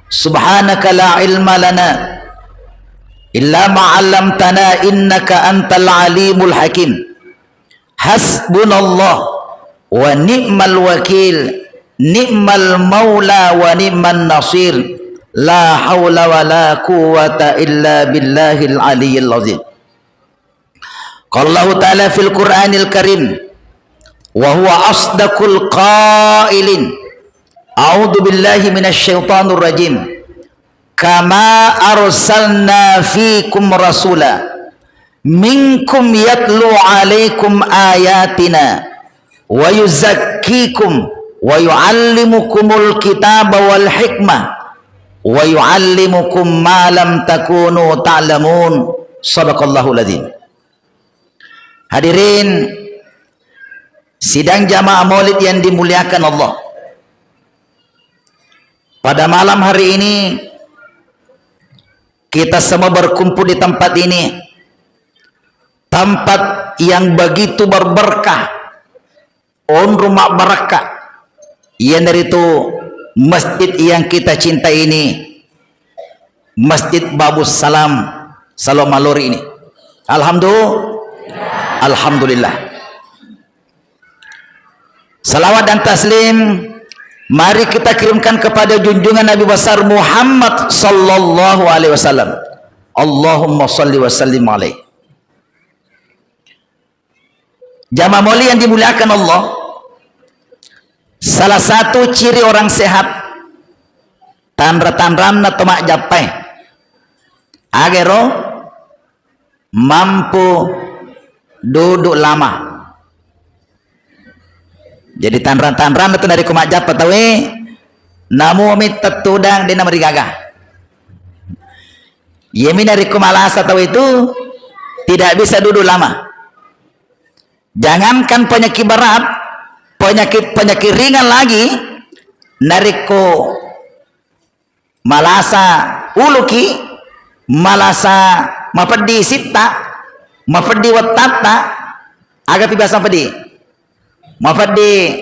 Subhanaka la ilma lana illa ma 'allamtana innaka antal alimul hakim. Hasbunallah wa ni'mal wakil, ni'mal maula wa ni'man nasir. La haula wa la quwwata illa billahil aliyyil azim. Qala Allah ta'ala fil Qur'anil Karim wa huwa asdaqul qailin. A'udzu billahi minasy syaithanir rajim. Kama arsalna fikum rasula minkum yatlu alaikum ayatina wa yuzakkikum wa yuallimukumul kitaba wal hikmah wa yuallimukum ma lam takunu ta'lamun. Shadaqallahul azim. Hadirin sidang jamaah maulid yang dimuliakan Allah, pada malam hari ini kita semua berkumpul di tempat ini, tempat yang begitu berberkah, rumah barakah, yang dari itu masjid yang kita cintai ini, Masjid Babus Salam Salomaluri ini. Alhamdulillah. Salawat dan taslim mari kita kirimkan kepada junjungan Nabi besar Muhammad sallallahu alaihi wasallam. Allahumma salli wa sallim alaihi. Jamaah maulid yang dimuliakan Allah, salah satu ciri orang sehat tandra-tandranna tomak japai agero mampu duduk lama. Jadi tandran-tandran itu dari kumak japat tawe namu amit tetudang di nama digagah. Yemi dari kumalasa tahu itu tidak bisa duduk lama. Jangankan penyakit berat, penyakit ringan lagi nariko malasa uluki, malasa mapedi sita, mapedi watata, agak biasa pedi. Mafadi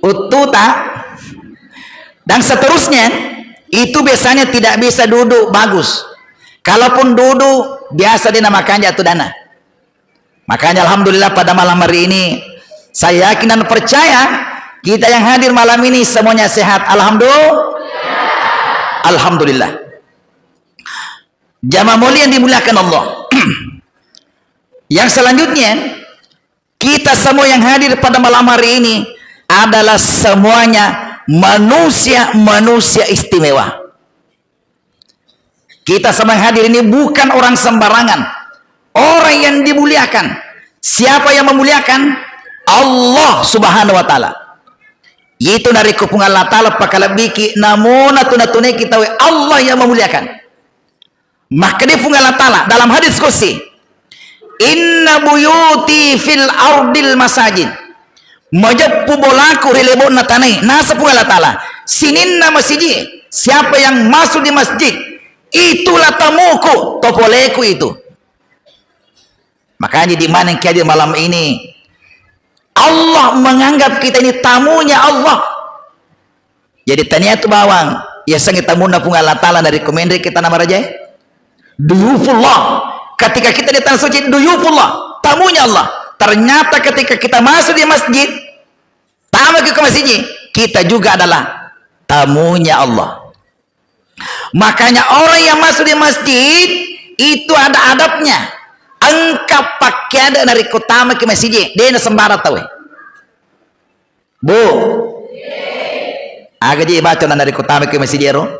ututa dan seterusnya, itu biasanya tidak bisa duduk bagus. Kalaupun duduk biasa dinamakannya jatuh dana. Makanya alhamdulillah pada malam hari ini saya yakin dan percaya kita yang hadir malam ini semuanya sehat. Alhamdulillah. Jamaah mulia yang dimuliakan Allah. Yang selanjutnya, kita semua yang hadir pada malam hari ini adalah semuanya manusia istimewa. Kita semua yang hadir ini bukan orang sembarangan, orang yang dimuliakan. Siapa yang memuliakan? Allah subhanahu wa ta'ala. Itu dari kupungan Allah ta'ala pakalabiki namun natune kita Allah yang memuliakan. Maka dia fungal Allah ta'ala dalam hadis qudsi, inna buyuti fil ardil masajid, majappu bolaku rilebon natanai nasa pungal Allah ta'ala sininna masjid. Siapa yang masuk di masjid itulah tamuku, topoleku itu. Makanya di mana yang hadir malam ini Allah menganggap kita ini tamunya Allah. Jadi tanya itu bawang ya sangi tamuna pungal Allah ta'ala dari komendri kita nama raja duyufullah. Ketika kita di tanah suci duyufullah, tamunya Allah. Ternyata ketika kita masuk di masjid, tamu ke masjid, kita juga adalah tamunya Allah. Makanya orang yang masuk di masjid itu ada adabnya. Engkau pakai ada dari kotama ke masjid, dia nak sembara tahu. Bu, agak jadi baca dari kotama ke masjid ro.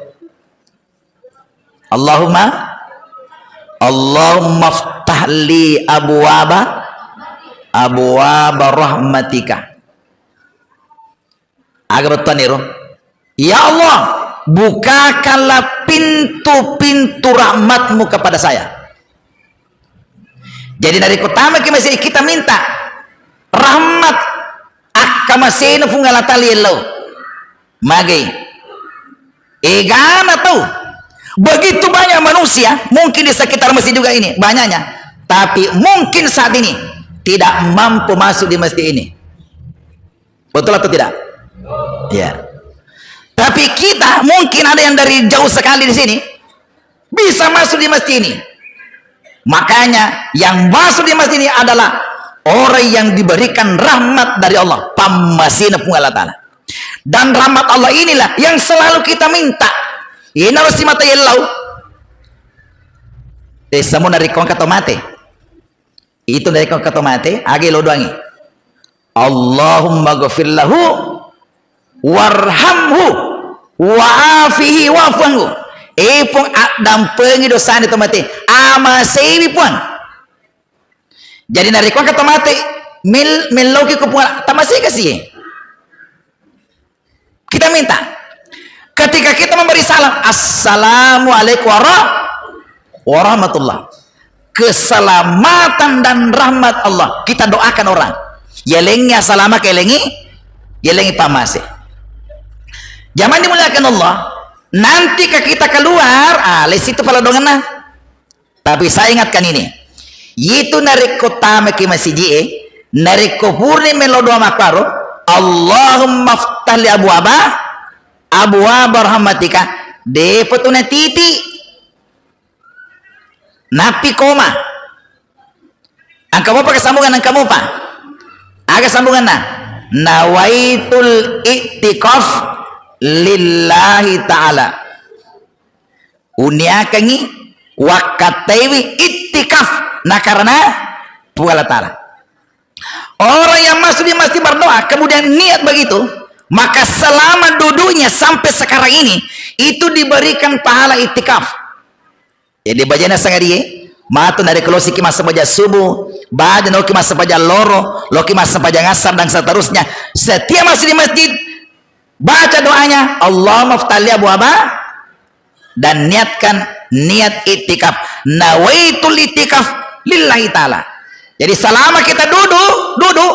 Allahumma ftahli abwaba rahmatika. Agar taniro, ya Allah, bukakanlah pintu-pintu rahmatmu kepada saya. Jadi dari kotama kita minta rahmat akamasena fungala talielo magi egana tuh. Begitu banyak manusia, mungkin di sekitar masjid juga ini banyaknya, tapi mungkin saat ini tidak mampu masuk di masjid ini. Betul atau tidak? Ya. Tapi kita mungkin ada yang dari jauh sekali di sini bisa masuk di masjid ini. Makanya yang masuk di masjid ini adalah orang yang diberikan rahmat dari Allah, pamasina pun Allah Ta'ala. Dan rahmat Allah inilah yang selalu kita minta. Ina harus mata yelau. Desamu dari kong kata mate. Itu dari kong kata mate. Agi lo doangi. Allahumma ghafir lahu warhamhu wa'afihi wa'fuanhu. Pun dampengi dosa itu mati ama sewi puan. Jadi dari kau kata mati meloki kepuan tak masih kasih. Kita minta ketika kita memberi salam, assalamualaikum warahmatullah, keselamatan dan rahmat Allah kita doakan orang. Yelengi assalama kelengi yelengi pamase. Zaman dimuliakan Allah. Nanti kita keluar, situ pala dongan. Tapi saya ingatkan ini, itu nariko tame ki masjid, nariko purni melodoa makaro, Allahumma ftah li abwaba rahmatika, de petuna titi, napi koma. Angka apa kesambungan angka apa? Agak sambungan nawaitul i'tikaf lillahi ta'ala, uniakangi wakatewi ittikaf, nah karena Allah Ta'ala. Orang yang masuk di masjid berdoa kemudian niat begitu, maka selama duduknya sampai sekarang ini itu diberikan pahala ittikaf. Jadi bajana sangari matu dari kelosi masa baca subuh, baca noki masa baca loro, loki masa baca ngasar dan seterusnya. Setiap masuk di masjid baca doanya Allahumma ftali abwaba dan niatkan niat itikaf, nawaitul itikaf lillahi ta'ala. Jadi selama kita duduk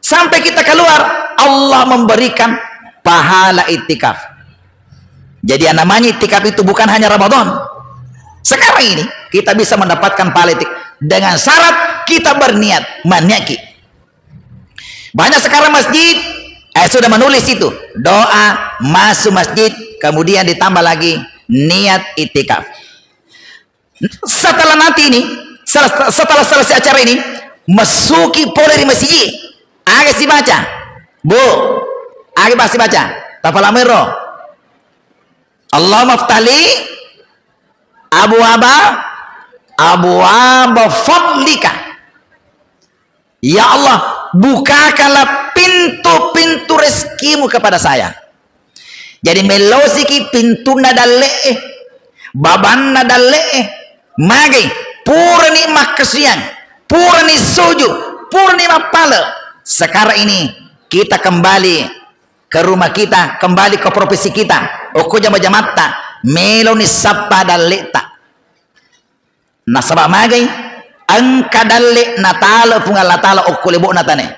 sampai kita keluar, Allah memberikan pahala itikaf. Jadi yang namanya itikaf itu bukan hanya Ramadan. Sekarang ini kita bisa mendapatkan pahala itikaf dengan syarat kita berniat maniaki. Banyak sekarang masjid sudah menulis itu doa masuk masjid, kemudian ditambah lagi niat itikaf. Setelah nanti ini, setelah selesai acara ini, masuki pola di masjid, agak si baca, bu, agak pasti baca, tafalamiro, Allahumma ftali abwaba fadlika, ya Allah bukakanlah pintu-pintu rezekimu kepada saya. Jadi melosiki pintu nadalle baban nadalle magi purni makasian purni suju purni mapala. Sekarang ini kita kembali ke rumah kita, kembali ke profesi kita, oku jama jamata meloni sappa dalleta nasaba magi angka dalle natala pungal natala oku lebo natane.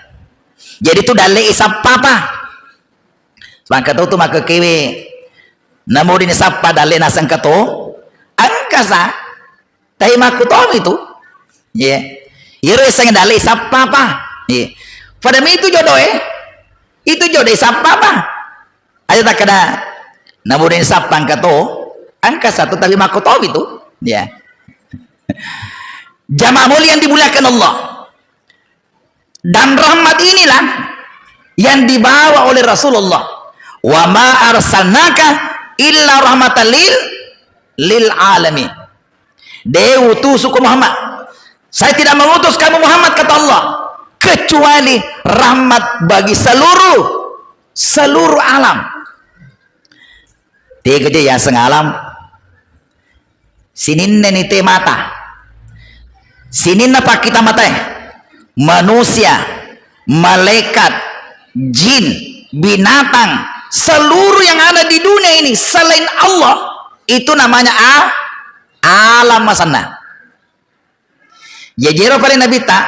Jadi itu dalle isap papa. Bangka tu maka kewe namun ini sapa dalle nasang kato angkasa tahi maku tom itu ya iro isang dalle isap papa ya pada itu jodoh itu jodoh isap papa aja tak kada namun ini sapa kato angkasa tu tahi maku tom itu ya. Jamaah mulia yang dimuliakan Allah, dan rahmat inilah yang dibawa oleh Rasulullah. Wa ma arsalnaka illa rahmatan lil alamin. Deutusuku Muhammad, saya tidak mengutus kamu Muhammad kata Allah kecuali rahmat bagi seluruh alam. Tiga dia yang sengalam sinin nite mata sinin apa kita mata manusia, malaikat, jin, binatang, seluruh yang ada di dunia ini selain Allah itu namanya alam masana. Ya jero pada Nabi tak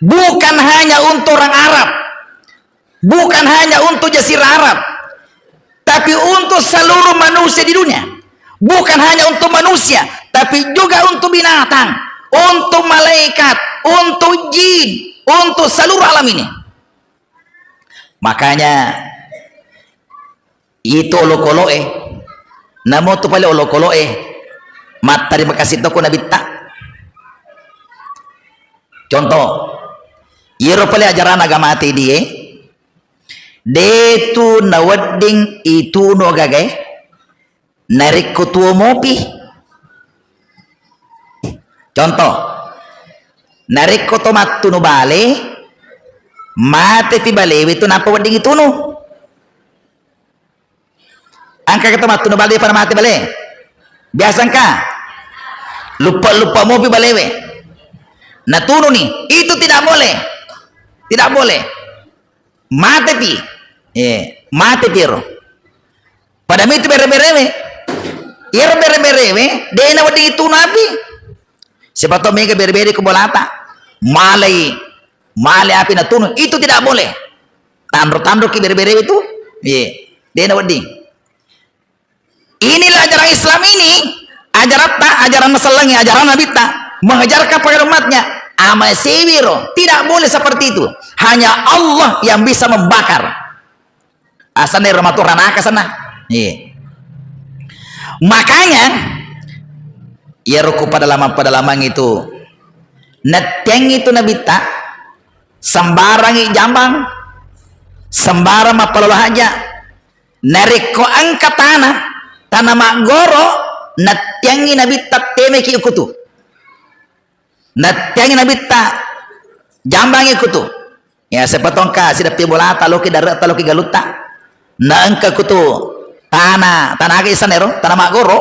bukan hanya untuk orang Arab, bukan hanya untuk jazirah Arab, tapi untuk seluruh manusia di dunia. Bukan hanya untuk manusia, tapi juga untuk binatang, untuk malaikat, untuk jin, untuk seluruh alam ini. Makanya Itu olokoloe. Namo tu pala olokoloe. Mat terima kasih toko nabi tak. Contoh, iro pala ajaran agama ati dia. Detu na wedding itu no gagay. Narik ko tuo mopi. Contoh, narik ko to matu no bale. Mate pi bale itu napa wedding itu no. Angka kata matu no bale para mate bale. Biasa ka. Lupa mopi balewe. Natuno nih, itu tidak boleh. Tidak boleh. Mate pi. Mate piro. Pada itu bere-berewe. Iro bere-berewe, dena wadi itu nabi. Siapa tahu mega bere-bere ke bolata. Malai api natuno, itu tidak boleh. Tandro-tandro ki bere-berewe itu. Dena wadi. Inilah ajaran Islam ini. Ajaran masalahnya, ajaran nabi tak. Mengajarkan pada umatnya. Amal sewiro. Tidak boleh seperti itu. Hanya Allah yang bisa membakar. Asalnya ramaturan aka sana. Makanya ya ruku pada lamang itu neteng itu nabi tak sembarangi jambang sembarang mapalolah aja nariko angkat tanah magoro netengi nabi tak temeki ikutu netengi nabi tak jambang ikutu ya sepatongka sida pibola taloki darat taloki galuta na angka kutu tanah ke isanero tanah magoro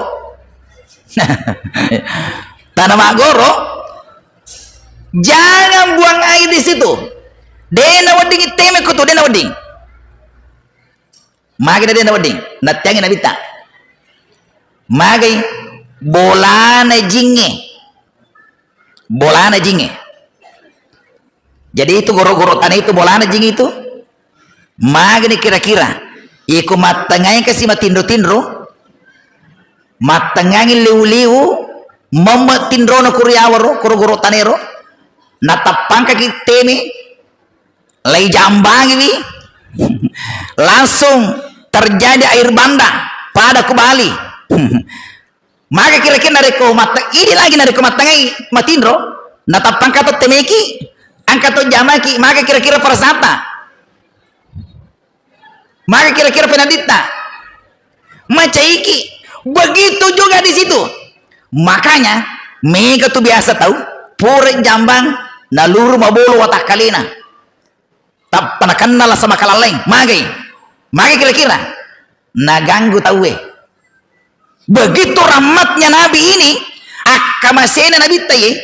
tanah magoro jangan buang air di situ dena wading iteme kutu dena wading magi dena wading natyangi nabita magi bolana jinge jadi itu goro-goro tanah itu bolana jinge itu magi kira-kira iku matangay kasi matindro-tindro matangangin liu-liu mamatindro na kuryawaro kuro-guro tanero natapang kakitemi lay jambang ini langsung terjadi air banda pada kubali maka kira-kira nareko matang ini lagi nareko matangay matindro natapang kato temeki angkato jamaki maka kira-kira persata maka kira-kira penadita macaiki begitu juga di situ makanya mega tuh biasa tahu pure jambang naluru mabolo watak kalina tak pernah kenal sama kalaleng magai kira-kira naganggu tahu begitu rahmatnya nabi ini akamasena nabi taye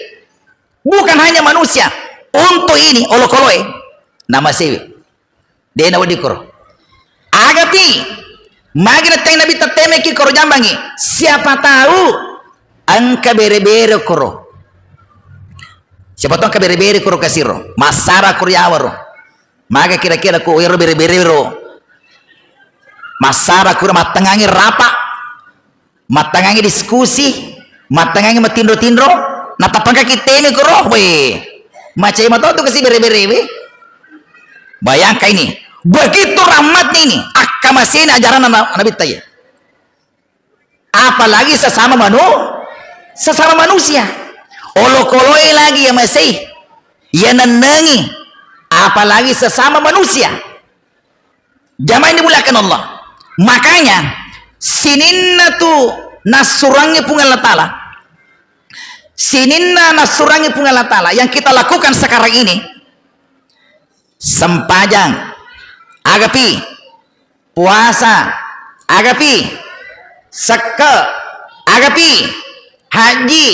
bukan hanya manusia untuk ini olokoloe nama sewe dena wadikoro agapi magina teng nabi tateme ki koro jambangi siapa tahu angka bere-bere koro siapa tahu angka bere-bere koro kasiro masara kuryawaro maga kira-kira ko ero bere-bere ro masara kura matangangi rapa matangangi diskusi matangangi matindro-tindro natapangka kiteme koro we macai matoto kasi bere-bere we bayangkan ini begitu rahmatnya ini akamasini ajaran nabi taya apalagi sesama manusia olokoloy lagi ya masih ya nenengi apalagi sesama manusia jamaah ini dimuliakan Allah makanya sininna tu nasurangi pungal ta'ala sininna nasurangi pungal ta'ala yang kita lakukan sekarang ini sempajang agapi puasa agapi seke agapi haji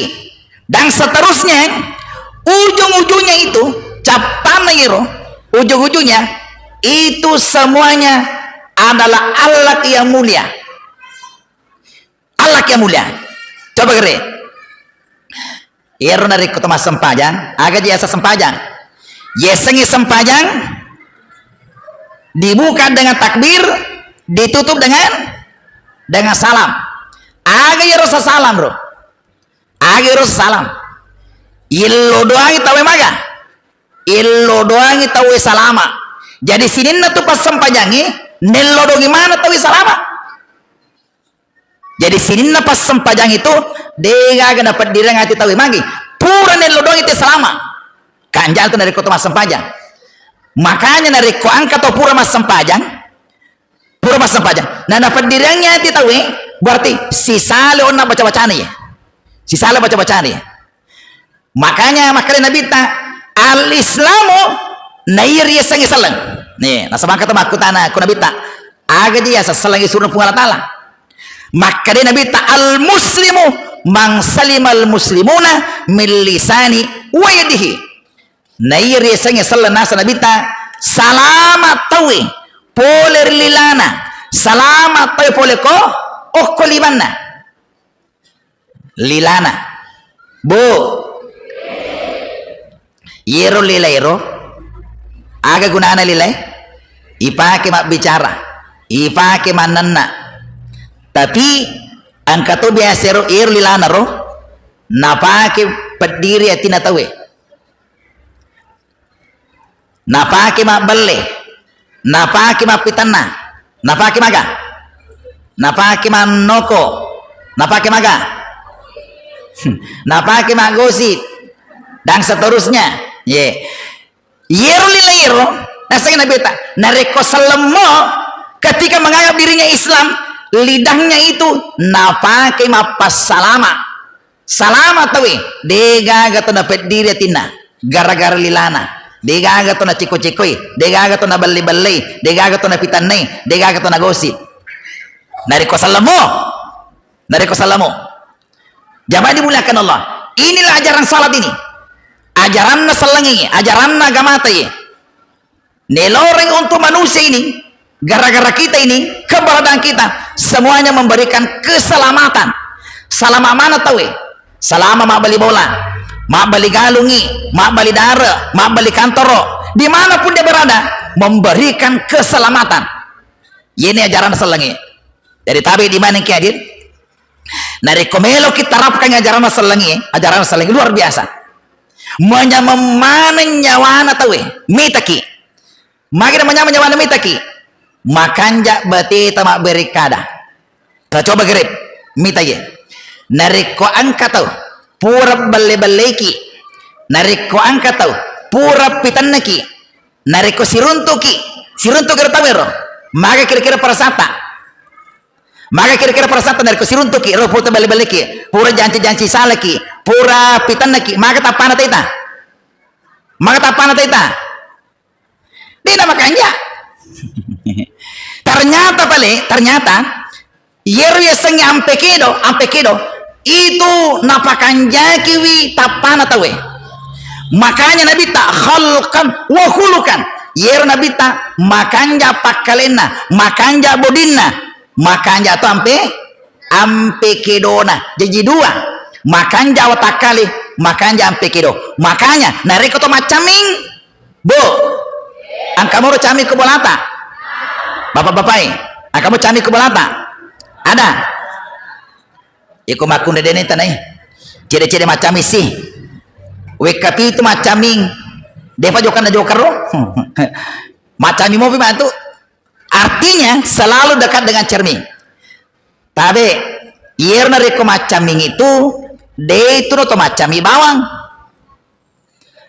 dan seterusnya ujung-ujungnya itu capana iro ujung-ujungnya itu semuanya adalah Allah yang mulia coba kere iro nari kutama sempajang aga jasa sempajang yesengi sempajang dibuka dengan takbir ditutup dengan salam aga ya rasa salam bro aga ya rasa salam illo doangi tawe maga illo doangi tawe salama jadi sinin na tu pas sempajangi nello do gimana tawe salama Jadi sini pas sempajang itu dega dapat diri ngati tahu magi pura nelo dong itu selama kanjal itu dari kota mas sempajang. Makanya dari ko angka atau pura mas sempajang nah dapat diri ngati tahu berarti sisa leona baca nih ya, sisa baca nih. Makanya Nabi ta al Islamu nair ya sangi salang nih nah sama kata makutana ku Nabi ta aga dia sasalangi suruh pungala taala. Maka dia Nabi ta al muslimu mang salimal muslimuna min lisani wa yadihi nair ya sangi salang nasa Nabi ta salamat tawi poler lilana salamat tawi pole ko okko limanna lilana bu yero lilairo aga gunana lilai ipake mak bicara ipake mananna tapi angka to biasa ro ir lilana ro napake pediri atina tawe napake mak belle napake mak pitanna napake maga napake manoko napake maga napake mak gosit dan seterusnya ye yero lilairo nasanya Nabi ta nareko selemo ketika menganggap dirinya Islam lidahnya itu napake mapas salama tawi dega gato na pediri tina gara-gara lilana dega gato na ciko-cikoi dega gato na balli-balli dega gato na pitanai dega gato na gosi nareko salamo jamaah dimuliakan Allah. Inilah ajaran salat ini, ajaran nasalangi, ajaran agama tayi neloreng untuk manusia ini gara-gara kita ini keberadaan kita semuanya memberikan keselamatan. Selama mana tahu selama mak beli bola, mak beli galungi, mak beli dara, mak beli kantoro, dimanapun dia berada memberikan keselamatan. Ini ajaran selangi. Jadi tabi di mana yang hadir dari komelo kita terapkan ajaran selangi luar biasa. Menyamanen nyawana tahu mitaki makin menyawana mitaki makanja bati tamak berikada kita coba gerip mitaki nariko angka tahu pura balle-balleki nariko angka tahu pura pitannaki nariko siruntuk gertawero maka kira-kira nariko siruntuki ro puta balle-balleki pura janci-janci salaki pura pitannaki maka tapana taita tidak makanya ternyata yeru yasengi ampekedo itu napakanja kiwi tapana tawe makanya Nabi tak khalqan wa khulukan yeru Nabi tak makanja pakalena makanja bodina makanja tu ampekedona jadi dua makanja watakali makanja ampekedo makanya nareko to macaming bo angkamu cami ke bolata bapak-bapak angkamu cami ke bolata ada iku makun dedene tanai cede-cede macam isi wekapi itu macaming depa jokan na jokaro macami mau itu artinya selalu dekat dengan cermin tapi ierna reko macaming itu de itu no to macami bawang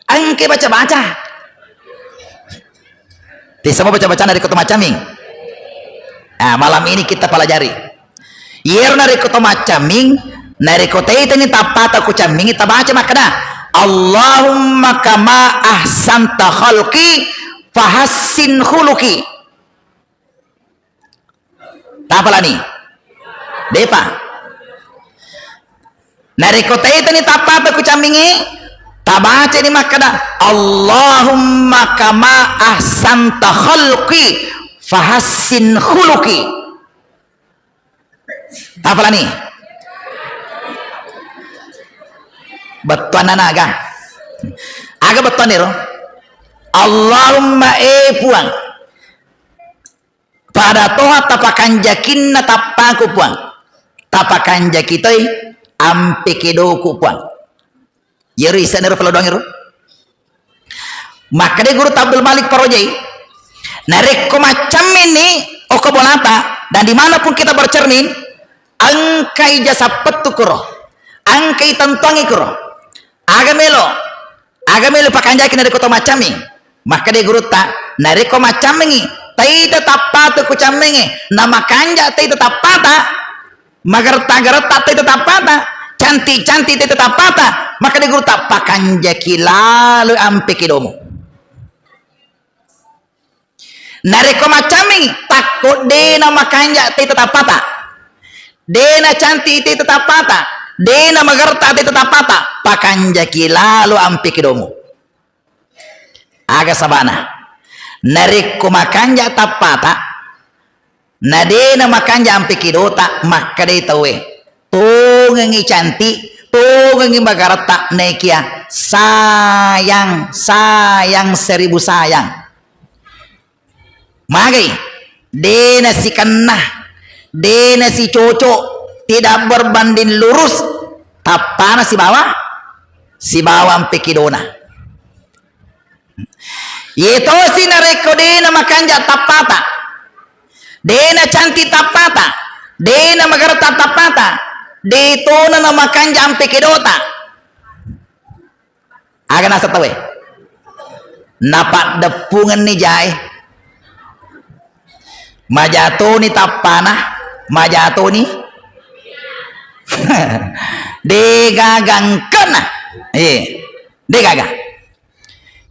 angke baca-baca semua baca-baca dari kota macaming. Nah, malam ini kita pelajari. Yer dari kota macaming, dari kota itu ni tapata ku caming kita baca makna Allahumma kama ahsanta khalqi fahassin khuluqi. Tapala ni. Depa. Dari kota itu ni tapata ku camingi tabaca ini makna Allahumma kama ahsanta khalqi fahassin khuluqi. Apa nih? Betuan naga. Aga betuan nero. Allahumma puang. Pada toha tapakan jakinna tapaku puang. Tapakan jakitoi ampe kedoku puang. Yeru isa nero kalau doang yeru. Maka dia guru Abdul Malik Parojai nareko macam ini oko bolata dan dimanapun kita bercermin angkai jasa petukuro angkai tentongi kuro agamelo pakanjaki nari koto macami maka de guru ta nari ko macamengi tai tetap patu ku camengi nama kanja tai tetap pata magarta tai tetap pata cantik tai tetap pata maka de guru ta pakanjaki lalu ampe kidomo nari ko macamengi takut de nama kanja tai tetap pata dena cantik tai tetap pata dena magarta tai tetap pata pakanjaki lalu ampe kidomo aga sabana narikko makanja tapata nadena makanja ampe kidota makade tawe tungengi cantik tungengi magarata nekia sayang seribu sayang magai dena si kena dena si cocok tidak berbanding lurus tapana si bawah ampe kidona Yeto si nareko dena makanja tapata dena cantik tapata dena magarata tapata detona na makanja ampe kedota aga nasa tawe napak depungan ni jai majato ni tapana majato ni degagang kena degagang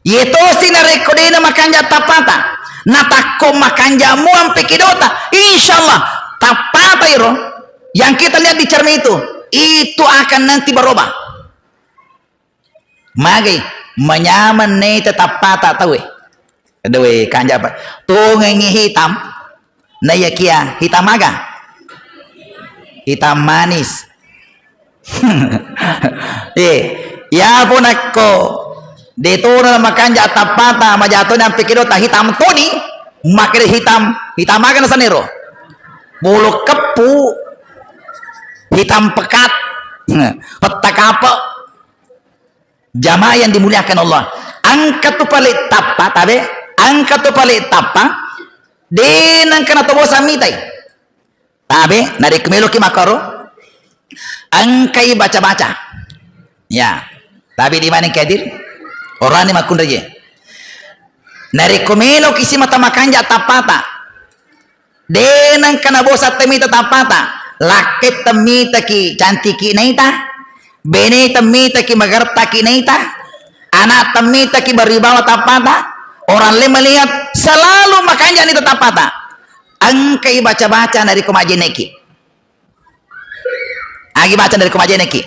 Yeto sinareko dena makanja tapata natako makanja mu ampe kidota insyaallah tapata iro yang kita lihat di cermin itu akan nanti berubah magai menyaman ne tetap pata tawe dewe kanja apa tungengi hitam na yakia hitam aga hitam manis ya pun aku detona makanja tapata majatona pikirota hitam toni makere hitam agan sanero bulu kepu hitam pekat petak apa jamaah yang dimuliakan Allah angkat tu palit tapa tabe angkat tu palit tapa denang kana to bosa mitai tabe nari kemelo ki makaro angkai baca ya tabe di mana kadir orang ni makun raja nari komelo kisi mata makanja tapata denang kana bosa temita tapata laket temita ki cantiki naita bene temita ki magarta ki naita anak temita ki baribawa tapata orang le melihat selalu makanja ni tapata angkai baca nari komajeneki agi baca dari komajeneki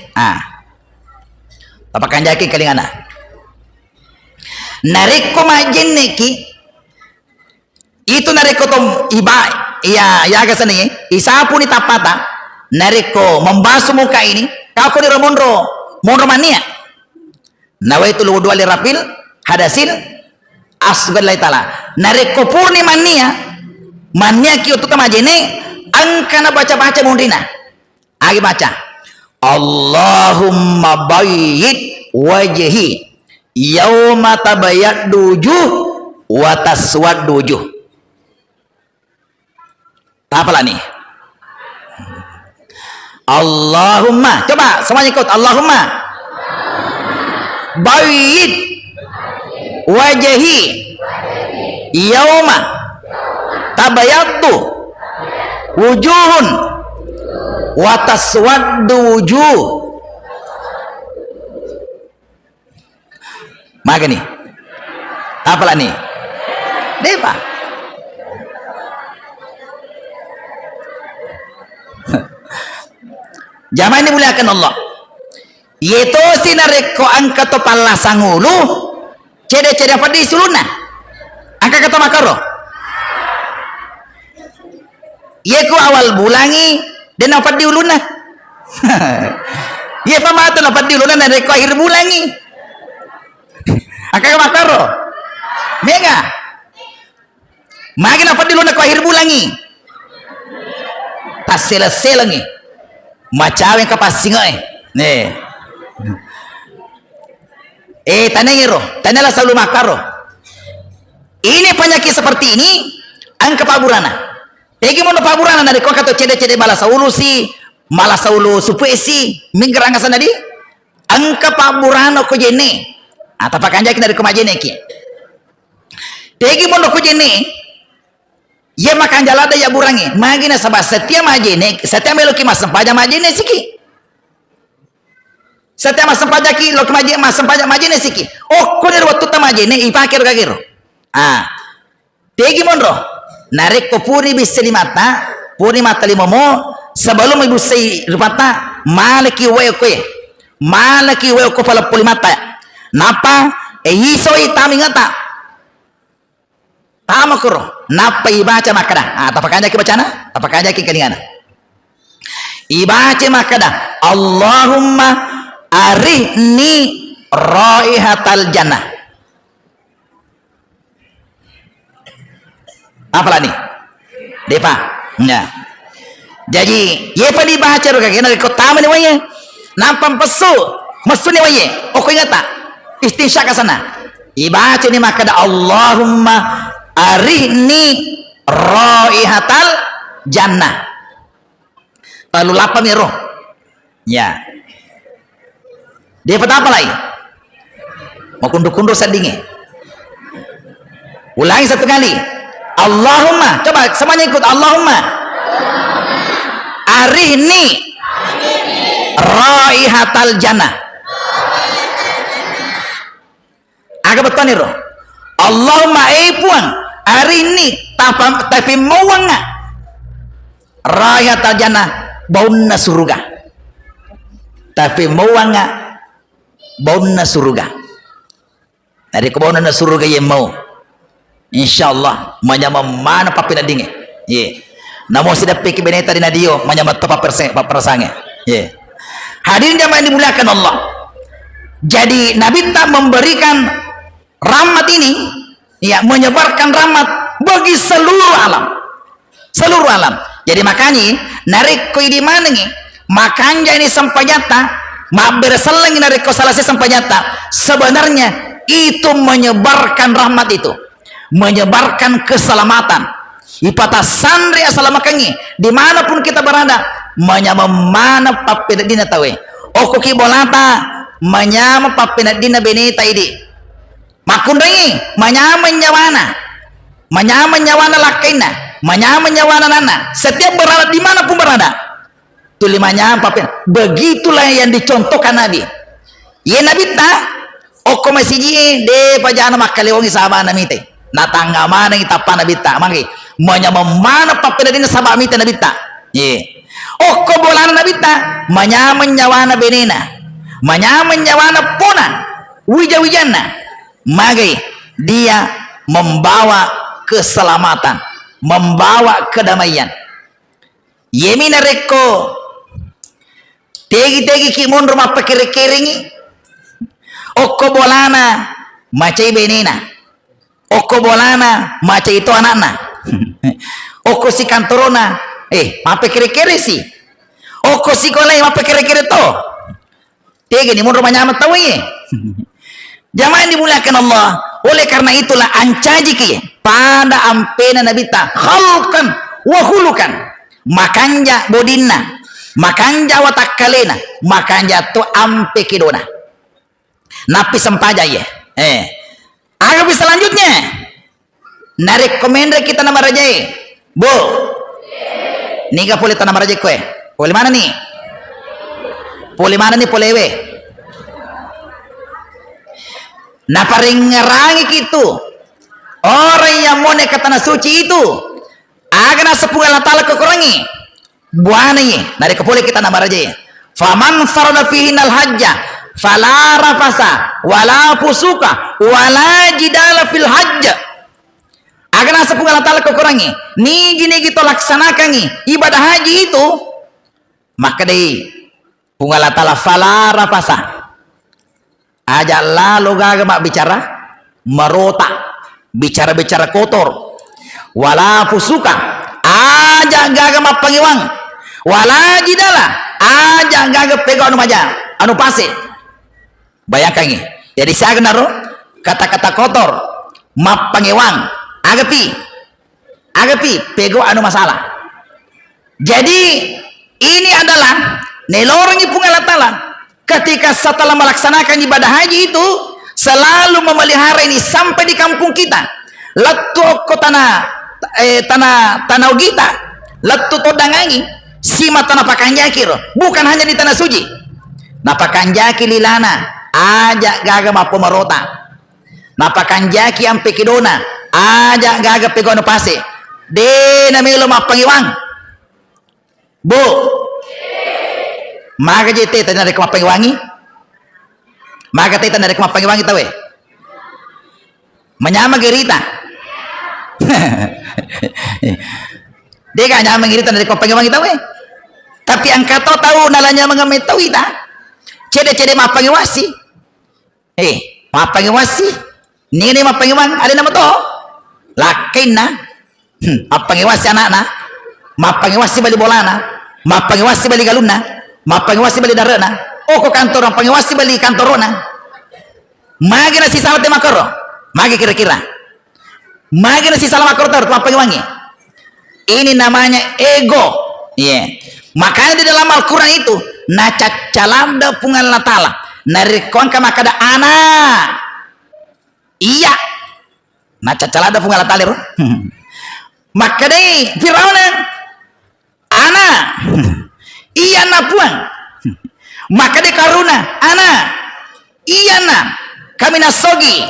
tapakanjaki kalingana nareko majeneki itu nareko tom iba ya gasane isapu ni tapata nareko membasuh muka ini kako ni monro mania nawaitu wudu li rapil hadasin asgar lai taala nareko purni mania ki utu kamajene angkana baca mundina agi baca Allahumma bayyid wajhi yauma tabayyadu wujuh wa taswaddu wujuh. Apalah nih? Allahumma, coba semuanya ikut. Allahumma bayyid wajhi yauma tabayyadu wujuhun wa taswaddu wujuh. Maka nih apalah nih depa jamaah ini muliakan Allah yeto sinareko angka to palla sangulu cede apa di suluna angka kata makaro yeku awal bulangi dan apa di uluna ye pamata apa di uluna nareko akhir bulangi angka makaro mega magin apa di luna ko akhir bulangi tas selangi macawe kapasinga nih tanengiro tanela selalu makaro ini penyakit seperti ini angka paburana egi mono paburana dari kok atau cede balas ulusi malah saulu supuesi minggeranga sana di angka pak burano ko jene atau pak kanjaki dari kemajene ki tegi mondo ko jene ya makan jalada ya burangi magina sabah setia majene setia melo ki mas sempaja majene siki setia mas sempaja ki lo ki majene mas sempaja majene siki oh ko der waktu ta majene ipakir kagiro tegi mondo narik ko puri bisa limata puri mata limomo sebelum ibu sei rupata malaki wae ko pala puli mata napa isoi tami ngata tama kuro napa ibaca makada tapakanya ki bacana tapakanya ki kaningana ibaca makada Allahumma arihni raihatal jannah apa nih depa nah jadi ye pa dibaca ro kagena ko tama ni waye nampam pesu mesu ni waye o ko ingata istinsya ka sana ibaca ni makada Allahumma arihni raihatal jannah lalu lapa mi roh ya dia pada apa lagi mau kundur-kundur sandingi ulangi satu kali Allahumma coba semuanya ikut Allahumma arihni raihatal jannah agak betul nih roh Allahumma puang arihni tapi mawanga raihatal jannah baunna surga tapi mawanga baunna surga dari kebaunna surga yang mau insyaallah menyama mana papina dinge ye namo sudah pikir beneta di nadio menyamat tepat persange hadirin jamaah yang dimuliakan Allah jadi Nabi tak memberikan rahmat ini ya menyebarkan rahmat bagi seluruh alam jadi makanya narik ko di mana nih makanya ini sampajata ma berselang narik ko salasi sampajata sebenarnya itu menyebarkan rahmat itu menyebarkan keselamatan ipata sandri asalamakani dimanapun kita berada menyama mana papina dina tawe oko ki bolata menyama papina dina beneta idi makundai menyama nyawana lakaina menyama nyawana nana setiap berada dimanapun berada tulimanya papina begitulah yang dicontohkan Nabi ya Nabi tak oko masiji de pajana makalewangi sahabat namite natangga mana kita pana bita mangi menyama mana papina dina sabah mita nabita ye oko bolana nabita menyama nyawana benena menyama nyawana pona wija-wijana magi dia membawa keselamatan membawa kedamaian yemina reko tegi-tegi ki mun rumah pakir-kiringi oko bolana macai benena oko bolana macai itu anakna oko si kantorona mape kere-kere si oko si kolai mape kere-kere to tege ni mun rumahnya amat tahu ye jamaah dimuliakan Allah oleh karena itulah ancaji ki pada ampena nabita khalqan wa khulukan makanja bodinna makanja watakalena makanja to ampe kidona napi sempaja ye agak selanjutnya narik komendra kita nama raja bo niga boleh tanam raja kue boleh mana nih polewe na paring ngerangi gitu orang yang mau nekat tanah suci itu agar sepuluh Allah Ta'ala kekurangi buani narik boleh kita nama raja faman farada fihinal hajja fala rafasa wala fusuka wala jidala fil hajj agar sepuluh Allah Ta'ala kekurangi ni gini gitu laksanakan ibadah haji itu maka deh pungal Allah Ta'ala fala rafasa aja lalu gaga mak bicara merota bicara-bicara kotor wala fusuka aja gaga mak pangiwang wala jidala aja gaga pegang anu maja anu pasir bayangkan ini jadi saya kenaro kata-kata kotor mak pangiwang agapi pego anu masalah jadi ini adalah nelorong ipung Allah Ta'ala ketika setelah melaksanakan ibadah haji itu selalu memelihara ini sampai di kampung kita. Latu ko tanah kita, latu to dangangi sima tanah pakanjaki bukan hanya di tanah suci. Na pakanjaki lilana aja gaga mapo marota. Na pakanjaki ampe kidona aja gaga pegono pase. De na melo mapangiwang. Bu. Maka jete tadi dari kemapangiwangi. Maka tete dari kemapangiwangi tahu. Menyama gerita. Dia gak nyama gerita dari kemapangiwangi tahu. Tapi angkat tahu nalanya mengamit tahu ita. Cede-cede mapangiwasi. Mapangiwasi. Ini mapangiwang ada nama toh. Lakin na. Mapangiwasi anak-anak. Mapangiwasi bali bolana. Mapangiwasi bali galuna. Mapangiwasi bali darana. Kok kantor pangiwasi bali kantorona. Magi na si salat makoro. Magi kira-kira. Magi na si salat makoro tar mapangiwangi. Ini namanya ego. Makanya di dalam Al-Quran itu nacacalanda pungan Allah Ta'ala narikon ka makada ana iya nacacalanda pungan Allah Ta'ala makada Firaun ana iya na puang makada Karuna ana iya na kami nasogi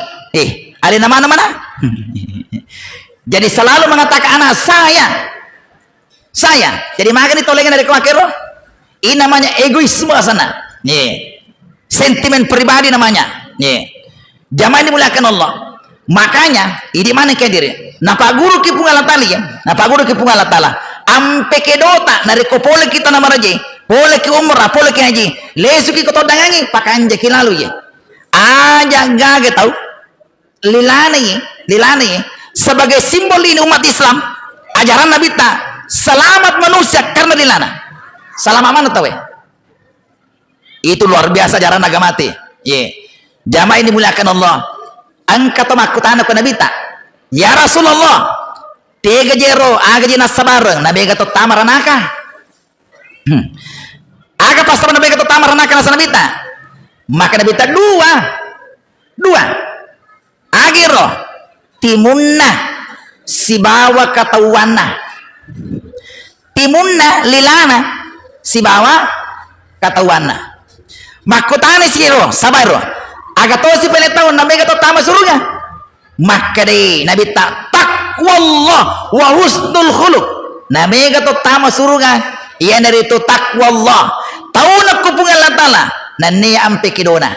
ada nama-nama jadi selalu mengatakan ana saya jadi makan ditolengan dari kewakiro ini namanya egoisme sana sentimen pribadi namanya jamaah dimuliakan Allah makanya ini mana ke diri napa guru ki pungal tali napa guru ki pungal tala ampe kedota dari kopole kita nama raja pole ki umrah pole ki haji lesu ki kotodangangi pakanja ki lalu aja gage tahu lilane sebagai simbol ini umat Islam ajaran Nabi ta selamat manusia karena dilana. Selamat mana tahu? Itu luar biasa ajaran agama mati. Jamaah ini muliakan Allah. Angkat makutana ke Nabi ta. Ya Rasulullah. Tiga jero aga jina sabareng Nabi gato tamaranaka. Aga pas Nabi gato tamaranaka nasa Nabi ta. Maka Nabi ta dua. Agiro timunna si bawa katawana. Timunna lilana si bawa katawana makutane siro sabaro agato si peletau nabi gato tama surga maka deh nabi tak takwallah wa husnul khuluq nabi gato tama surga iya dari itu takwallah tahu nak kupungan latala nani ampe kidona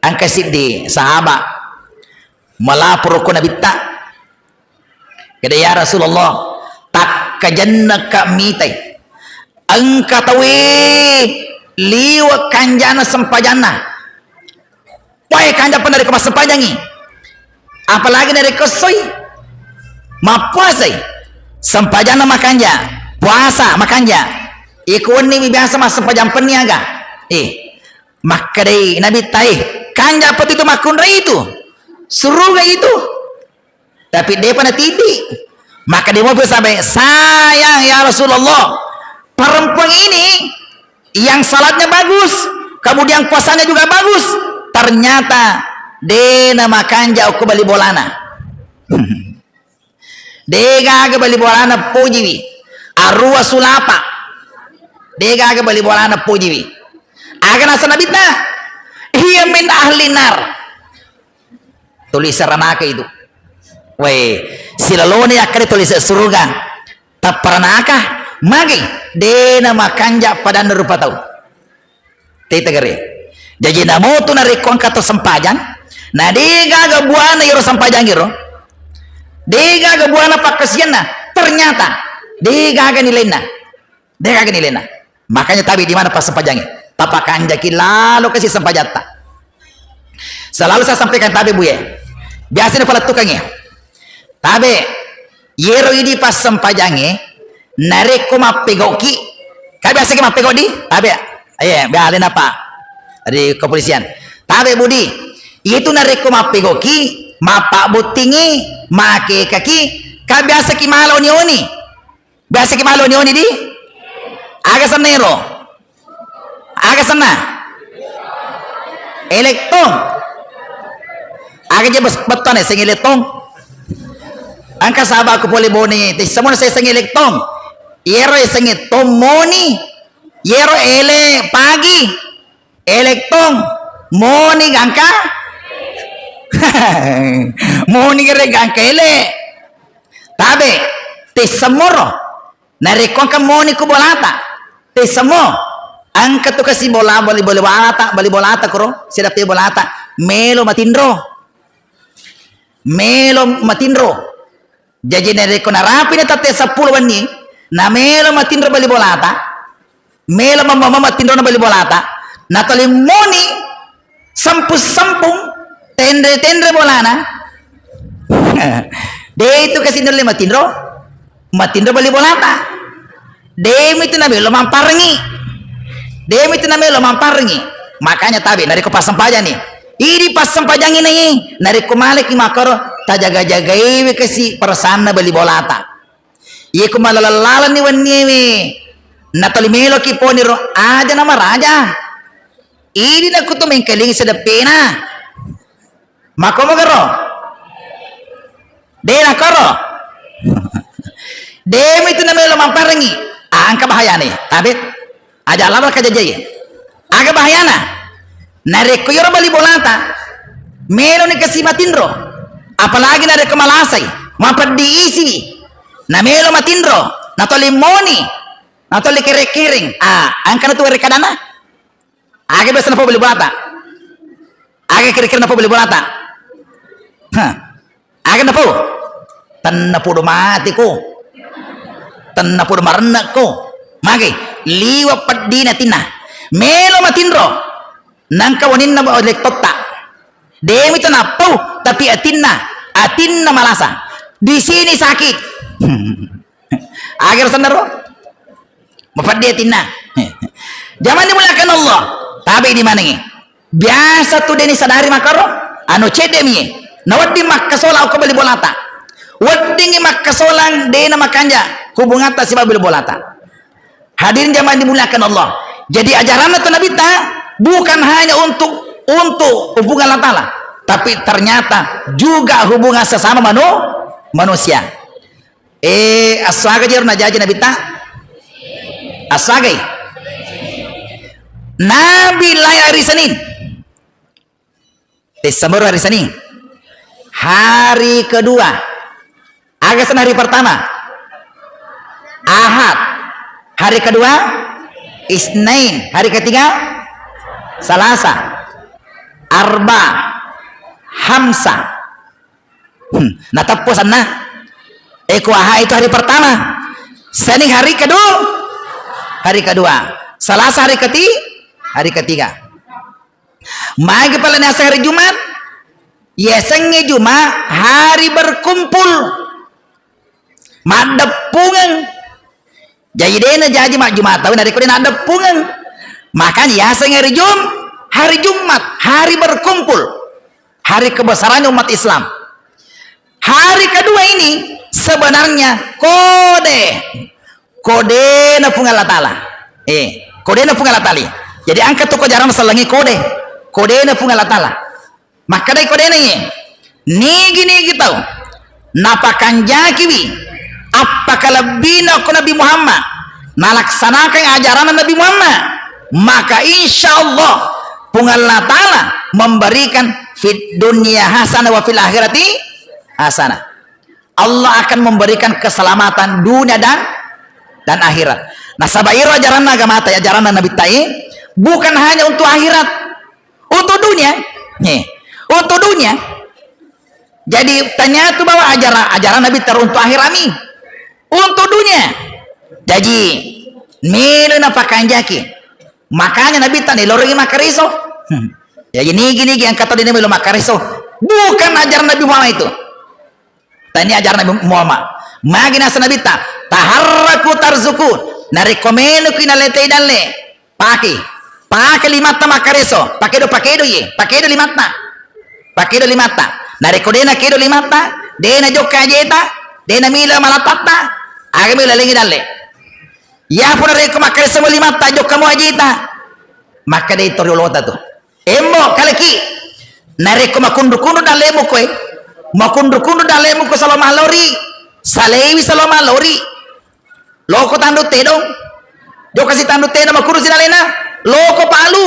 angka siddi sahabat melapor ku nabi tak kada ya Rasulullah tak kajanna kami tay angka tawi liwa kanjana sempajana wai kanja pun dari kemas sempajangi apalagi dari kesoi mapuasai sempajana makanja puasa makanja ikun ni biasa mas sempajan peniaga maka deh nabi tay kanja apa itu makun itu suruh itu tapi dia pada tidik maka dia mobil sampai sayang ya Rasulullah perempuan ini yang salatnya bagus kemudian puasanya juga bagus ternyata dia nama kanja aku bali bolana dia gaga bali bolana pujiwi arua sulapa dia gaga bali bolana pujiwi akan asal nabitna hiya min ahli nar tulisan ranaka itu weh silalone akare tulis surga tak pernahkah magi dena makanja pada rupa tahu tita gere jadi namo tu narikon kata sempajan nah dega ga buana yoro sempajan giro dega ga buana pakasiana ternyata dega ga nilena makanya tabi di mana pas sempajangnya papa kanjaki lalu kasih sempajata selalu saya sampaikan tabi buye biasanya pala tukangnya tabe yero ini pas sempajange nareko mapegoki kabe asake mapegodi tabe balen apa dari kepolisian tabe budi itu nareko mapegoki mapa butingi make kaki kabe asake malo ni oni Biasa kimalo ni oni di aga sanero aga sana elektron aga je beton sing elektron angka sahabat ko pole boni ti semua saya sing elektron yero sing tomoni yero ele pagi elektron moni angka moni gere angka ele tabe ti semoro narikon ka moni ko bolata te samo angka to kasi bola bali bolata kro sida te bolata melo matindro jadi narikon narapi na tate 10 wani na melo matindro bali bolata melo mama matindro na bali bolata natali moni sampung tendre bolana de itu kasi nule matindro bali bolata demi itu nabi lo mamparngi makanya tabi dari ko pasampajan nih ini pasampajan ini dari ko malik makaro tajaga-jaga iwi kasi persana bali bolata iya ko malalalalan ni waniwi natali melo ki poniro aja nama raja ini na kuto mengkeling sedepena makomo garo dena karo demi itu namanya lo mamparngi angka bahaya nih tabit aja lama kejajah agak bahaya nah narek koyor bali bolata melo ni kasi matindro apalagi narek kemalasay mampad diisi na melo matindro natoli moni natoli kere-kering angka na tuwa rekadana agak biasa na po bali bolata agak kere-kere na po bali bolata agak na po tan na po dumati ko tanna pur marna ko magi liwa padina tinna melo matindro nangka wanin na olek totta demi tanah pau tapi atinna malasa di sini sakit agar sandaro mapaddi atinna zaman dimulakan Allah tapi di mana ini biasa tuh deni sadari makaro anu cedemi nawaddi makkasola aku beli bolata waddingi makkasolang dena makanja hubungan tak si babil bolata hadirin jamaah dimuliakan Allah jadi ajaran itu Nabi bukan hanya untuk hubungan Allah Ta'ala tapi ternyata juga hubungan sesama manusia aswaga jirna jaji Nabi aswaga Nabi lahir hari Senin Desember hari Senin hari kedua Agasan hari pertama Ahad, hari kedua Isnin, hari ketiga Salasa, Arba, Hamsa. Natapusan na. Ahad itu hari pertama, Senin hari kedua, Salasa hari ketiga. Magi pala nasa hari Jumat, yesengnya Jumat hari berkumpul. Madepungan jadi dena jadi mak Jumat tahun dari kudin ada pungan makanya ya hari Jumat hari berkumpul hari kebesaran umat Islam hari kedua ini sebenarnya kode na pungal Ta'ala kode na pungal Ta'ala jadi angkat tuh jarang selangi kode na pungal Ta'ala maka dari kode ini gini gitu napakan jakiwi apakah bina ku Nabi Muhammad melaksanakan ajaran Nabi Muhammad maka insya Allah Allah Ta'ala memberikan fit dunia hasanah wa fil akhirati hasanah Allah akan memberikan keselamatan dunia dan akhirat nah sabairu ajaran agama ajaran Nabi Ta'ala bukan hanya untuk akhirat untuk dunia untuk dunia jadi tanya itu bahwa ajaran Nabi teruntuk akhirat nih untuk dunia jadi milu napakan jaki makanya Nabi tani lori makariso jadi gini yang kata dia milu makariso bukan ajaran Nabi Muhammad itu tani ajaran Nabi Muhammad magi nasa Nabi taharraku tarzuku narikomenu kinalete dalle pakai limata makariso pakai do limata narikodena kedo limata dena jokka jeta dena mila malatata agami lalingi dalle ya pun reko makare semua lima tajuk kamu ajita maka dei toriolota tu embo kaleki nareko makundu-kundu dalle mo koe makundu-kundu dalle mo ko saloma lori salewi saloma lori loko tandu tedong do kasih tandu tedong makuru sinalena loko Palu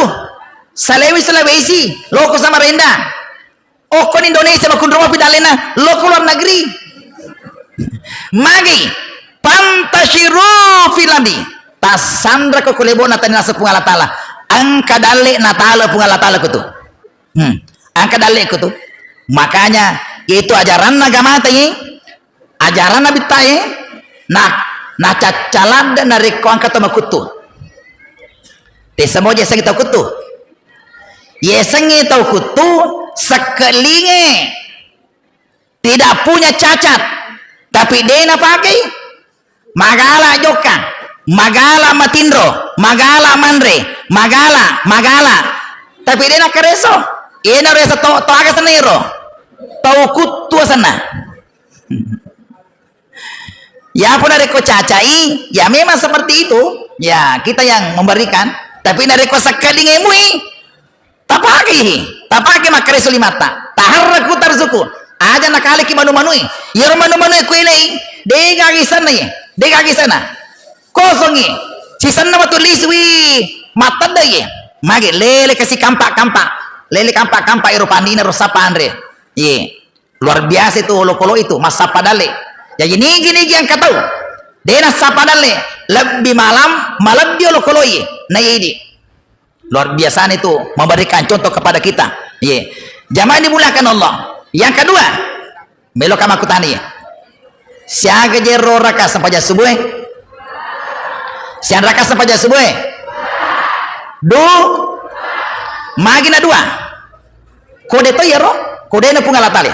salewi Sulawesi loko Samarinda okon Indonesia makundu mo pidalena loko luar negeri magi pantashiru filadi tasandra ko kulebona tanina sa pungala tala angka dale natala pungala tala ko tu angka dale ko tu makanya itu ajaran agama tayi ajaran nabi tayi na cacalan dan nariko angka tamakutu desa moja sang kita kutu yesangi tahu kutu sekelinge tidak punya cacat tapi dia pakai magala joka magala matindro magala mandre magala tapi dia nak kereso ina resa to aga sanero tahu kutu sana ya pun nareko cacai ya memang seperti itu ya kita yang memberikan tapi nareko sekali ngemui tapaki makreso limata taharraku tarzuku aja nakale ki manu-manui yero manu-manui ku ini dega gisana kosongi sisanna matuliswi matanda ye mage lele kasih kampak Eropandina rosapa andre ye luar biasa itu lokolo itu masa padale ya gini yang kata dena sapadale lebih malam dia lokolo ye na ini luar biasa itu memberikan contoh kepada kita ye jamaah dimulakan Allah. Yang kedua melo kama kutani siaga jero raka sampai subuh sian raka sampai subuh magina dua kode to yero kode na pungala tali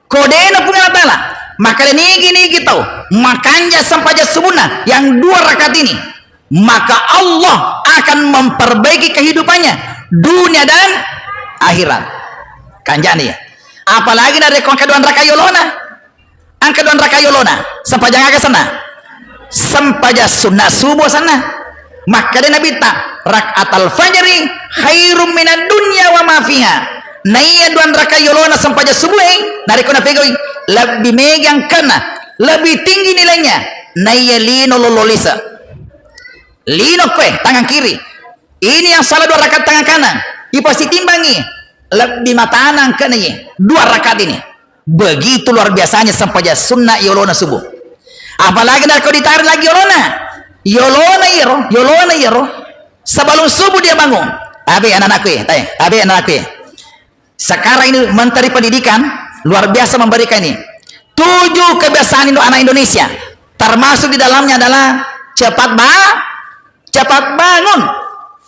kode na pungala tala maka nigi tau makanya sampai subuhna yang dua rakaat ini maka Allah akan memperbaiki kehidupannya dunia dan akhirat kanjani apalagi dari kedua raka yolona sampai jangan ke sana sampai sunnah subuh sana maka dia nabi tak rakaatal fajri khairum minad dunya wa ma fiha naya dua raka yolona sampai subuh dari kona pegoi lebih megang kena lebih tinggi nilainya naya lino lololisa lino kue tangan kiri ini yang salah dua rakaat tangan kanan ipasi timbangi lebih matanan kena dua rakaat ini begitu luar biasanya sampai sunnah yolona subuh apalagi nak kau ditarik lagi yolona yero sebelum subuh dia bangun anak-anakku sekarang ini Menteri Pendidikan luar biasa memberikan ini 7 kebiasaan anak Indonesia termasuk di dalamnya adalah cepat bangun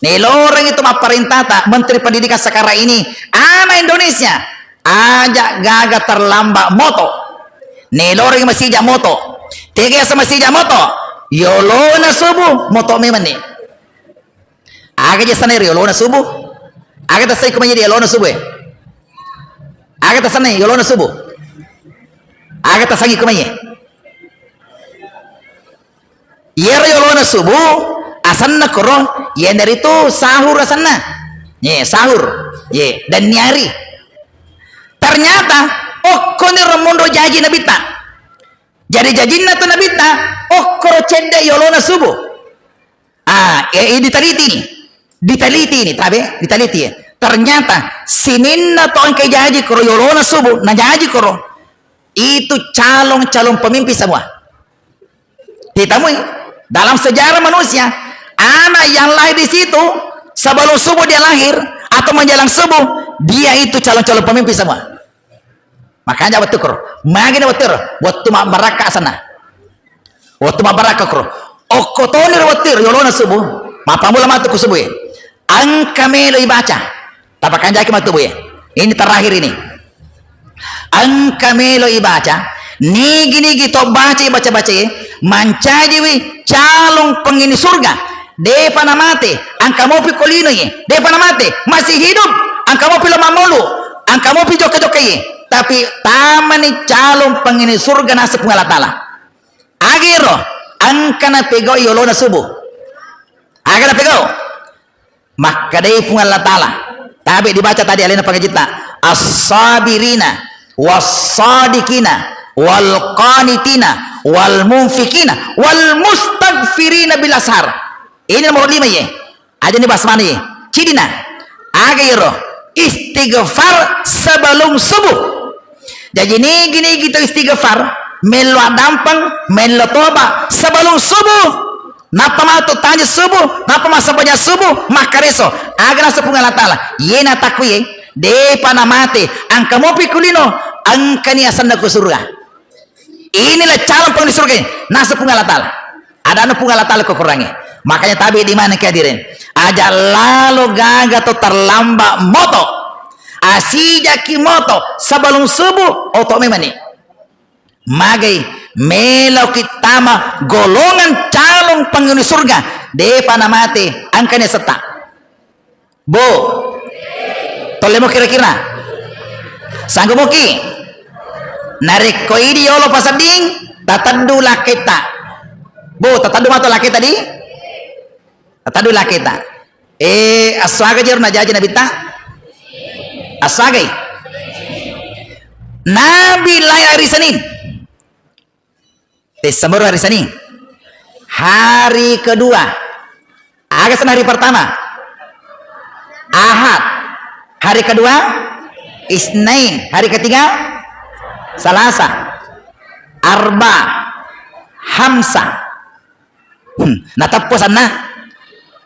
nih loreng itu perintah tak Menteri Pendidikan sekarang ini anak Indonesia ajak gagal terlambat moto nih loreng masih jak moto tiga sama masih jak moto yolona subuh moto memang nih agak jasana yolona subuh agak tasai kemana yolona subuh agak tasana yolona subuh agak tasangi kemana yolona subuh asanna koro ya dari itu sahur asanna sahur dan nyari ternyata koni romondo jaji nabita jadi jajinna tu nabita koro cende yolona subuh ditaliti ini ternyata sininna to angke jaji koro yolona subuh na jaji koro itu calon pemimpin semua ditemui dalam sejarah manusia anak yang lahir di situ sebelum subuh dia lahir atau menjelang subuh dia itu calon pemimpin semua makanya waktu baraka sana waktu baraka kro okotonir watir yolona subuh mapamula matu subuh angka melo ibaca tapakan jaki matu bu ini terakhir ini angka melo ibaca nigi to baca mancajiwi calon penghuni surga depa namate angka mau pikolino depa namate masih hidup angka mau pilo mamulu angka mau pijoke-joke tapi tamani calon penghuni surga nasib pengala tala agiro angkana pego yolona subuh agana pego maka dai pun Allah Ta'ala tapi dibaca tadi alina pagajita as-sabirina was-sadiqina wal qanitina wal munfikina wal mustaghfirina bil ashar. Ini nomor 5 ye. Aja nih basmani ye. Cidina. Agiro istighfar sebelum subuh. Jadi gini kita istighfar melo dampang melo toba sebelum subuh. Napa matu tanya subuh, napa masa banyak subuh maka reso agana sepunga Allah Ta'ala. Yena takwi de pana mate angka mo pikulino angka ni asanda ku surga. Inilah calon penghuni surga ini. Nasa punga Allah Ta'ala. Ada punga Allah Ta'ala kekurangannya. Makanya tabi di mana kehadirin. Aja lalu gaga atau terlambat moto. Asija ki moto sebelum subuh oto memani. Magai melo kitama golongan calon penghuni surga. Depa namate angkanya serta. Bo. Tolemo kira-kira. Sanggup muki. Narik ko idi yolo pasading tatadu lakita bo tatadu mato lakita di tatadu lakita aswaga jer na jaji nabita aswaga nabi lai hari Senin Desember hari Senin hari kedua agasan hari pertama Ahad hari kedua Isnin hari ketiga Salasa, Arba, Hamsa. Natapusan na.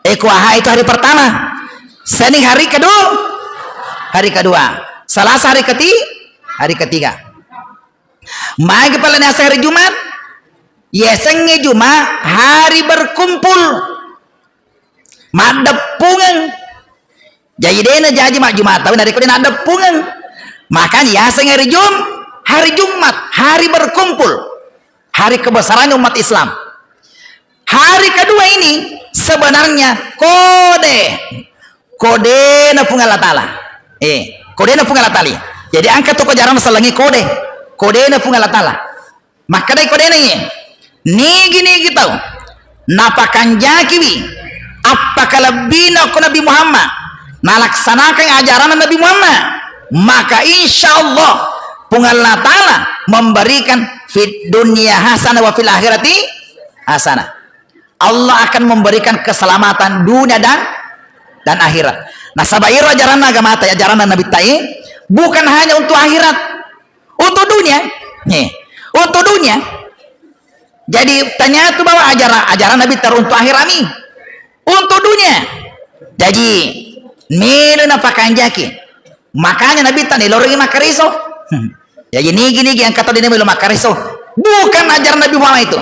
Ekuaha itu hari pertama. Senin hari kedua. Hari kedua. Salasa hari ketiga. Magi pala nasa hari Jumat. Yesenge Jumat hari berkumpul. Madepungan. Jadi dena jadi mak Jumat tapi dari kudin adepungan. Makanya yesenge hari Jumat, hari berkumpul, hari kebesaran umat Islam. Hari kedua ini sebenarnya kode na punga Allah Ta'ala. Kode na punga Allah Ta'ala. Jadi angkat tu kejaran selangi kode na punga Allah Ta'ala. Maka dari kode na ini, gini kita, napakan jakiwi, apakah lebina ku Nabi Muhammad, nalaksanakan ajaran Nabi Muhammad, maka insya Allah Allah Ta'ala memberikan fit dunia hasanah wa fil akhirati hasanah. Allah akan memberikan keselamatan dunia dan akhirat. Nah sabairu ajaran agama ta ajaran Nabi Ta'i bukan hanya untuk akhirat, untuk dunia. Untuk dunia. Jadi tanya itu bahwa ajaran Nabi Ta'i untuk akhirat ini, untuk dunia. Jadi milu napakan jaki. Makanya Nabi Ta'i lorong makariso. Jadi gini yang kata dia belum makariso bukan ajaran Nabi Muhammad itu.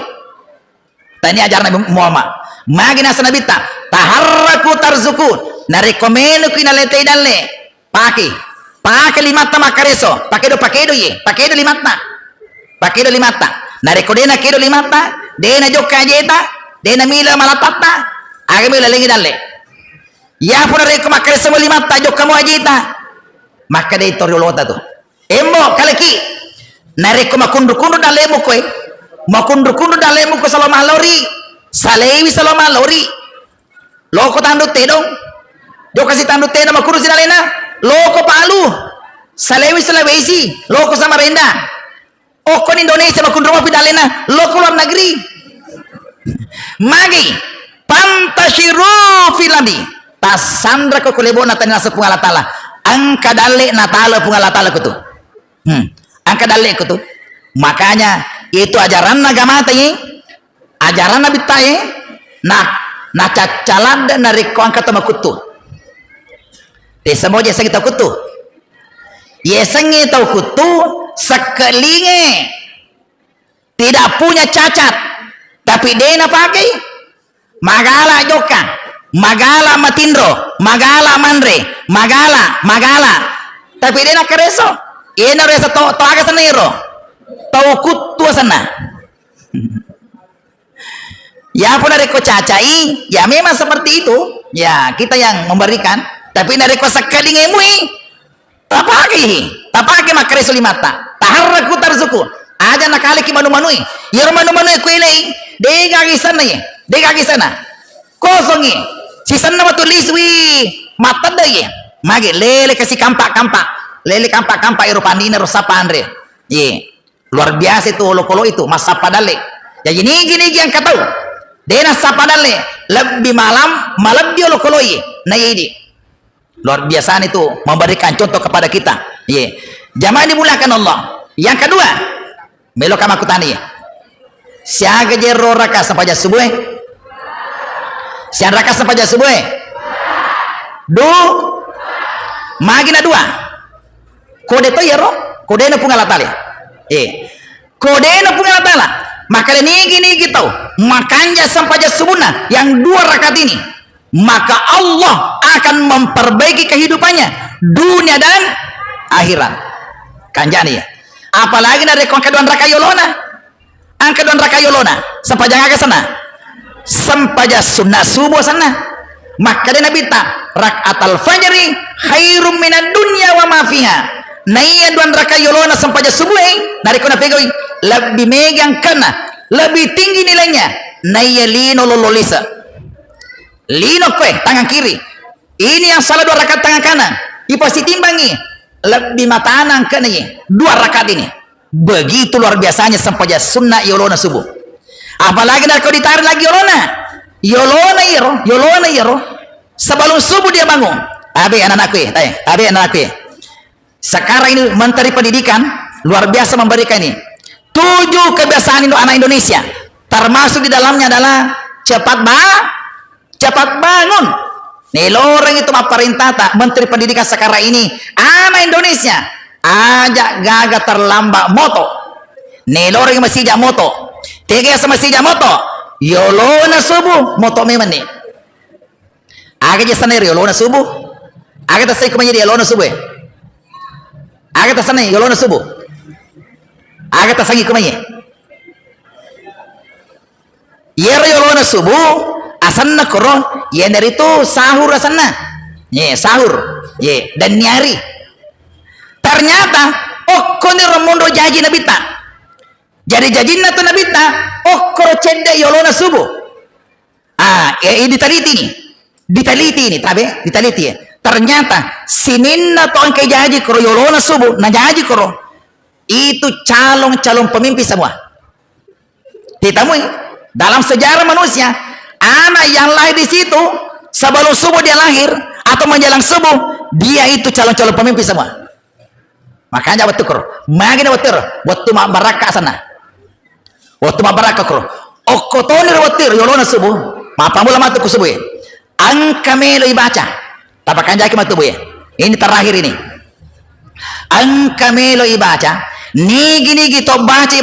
Tanya ajaran Nabi Muhammad. Magina Nabi ta taharraku tarzuku narekomenu kinalete dalle pakai limata makariso pakai do ye pakai do limata narekodena kedo limata dena jokka jeta dena mila malatata aga mila lengi dalle ya pun reko makariso limata jokka mo ajita maka dei toriolota tu embo kaleki nareko makundu-kundu dalemu koe makundu-kundu dalemu ko salama lori salewi salama lori loko tandu tedong do kasi tandu tedong makundu sinalena loko palu salewi Sulawesi loko Samarinda okon Indonesia makundu rumah pidalena loko luar negeri magi pantashiru filadi tasandra ko kulebona tanina sepung Allah Ta'ala angka dale natala pung Allah Ta'ala kutu angka dalek itu makanya itu ajaran agama tayi ajaran Nabi tayi na cacalan dan narik angka tama kutu desa moja kita kutu yesengi tahu kutu sekelinge tidak punya cacat tapi dia pakai magala joka magala matindro magala mandre magala tapi dia nak kereso ina resa to aga sana iro tau kutu sana ya pun reko cacai ya memang seperti itu ya kita yang memberikan tapi nareko sekali ngemui tapagi makare sulimata taharraku tarzuku aja nakali ki manu-manui ya mano-mano ko ilay degagisan na degagisan na kosong si sana matulis wi matad ye magi lele kasih kampak-kampak lele kampak-kampak irupandina rosapan re ye luar biasa itu lo-kolo itu masa padale jadi gini yang kata dena sapadale lebih malam dia lo-kolo ye nah ini luar biasa itu memberikan contoh kepada kita ye jamaah dimulakan Allah. Yang kedua melo kama kutani siaga jero raka sampai subuh sian raka sampai subuh magina dua kode to yero kode na pungal tali kode na pungal tala maka ini gitu makanya sampai subuhna yang 2 rakaat ini maka Allah akan memperbaiki kehidupannya dunia dan akhirat kanjani ya apalagi dari kedua raka yolona ang kedua raka yolona sampai jangan ke sana sampai sunnah subuh sana maka dia nabi tak rakaat al-fajri khairum minad dunya wa ma fiha naya dua raka yolona sampai subuh dari kona pegoi lebih megang kena lebih tinggi nilainya naya lino lololisa lino kue tangan kiri ini yang salah 2 rakaat tangan kanan ipasi timbangi lebih matanan kena 2 rakaat ini begitu luar biasanya sampai sunnah yolona subuh apalagi kalau ditarik lagi yolona yero sebelum subuh dia bangun anak-anakku sekarang ini Menteri Pendidikan luar biasa memberikan ini 7 kebiasaan anak Indonesia termasuk di dalamnya adalah cepat bangun nih loreng itu perintah tak Menteri Pendidikan sekarang ini anak Indonesia ajak gagal terlambat moto nih loreng masih jak moto tiga sama masih jak moto yolona subuh moto memang nih agak jasana yolona subuh agak tasai kemana yolona subuh agak tasana yolona subuh agak tasangi kemana yolona subuh asanna koro ya dari itu sahur asanna sahur dan nyari ternyata koni romondo jaji nabita jadi jajinna tu nabita koro cende yolona subuh ini ditaliti ini ya ternyata sininna to angke jaji koro yolona subuh na jaji koro itu calon pemimpin semua ditemui dalam sejarah manusia anak yang lahir di situ sebelum subuh dia lahir atau menjelang subuh dia itu calon pemimpin semua makanya waktu kro magina waktu baraka sana waktu baraka kro okotonir waktu yolona subuh mapamula matu ku subuh angka melo ibaca tapakan jaki matu bu ini terakhir ini angka melo ibaca nigi to baca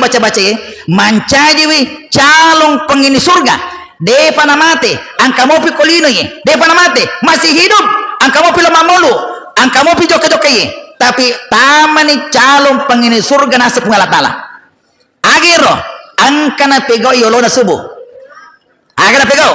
mancaji calon penghuni surga depa namate angka mo pikolino ye depa namate masih hidup angka mo pilo mamulu angka mo pijo ke tapi tamani calon penghuni surga nasib ngalatala agiro angka na pego yolona subuh agak na pego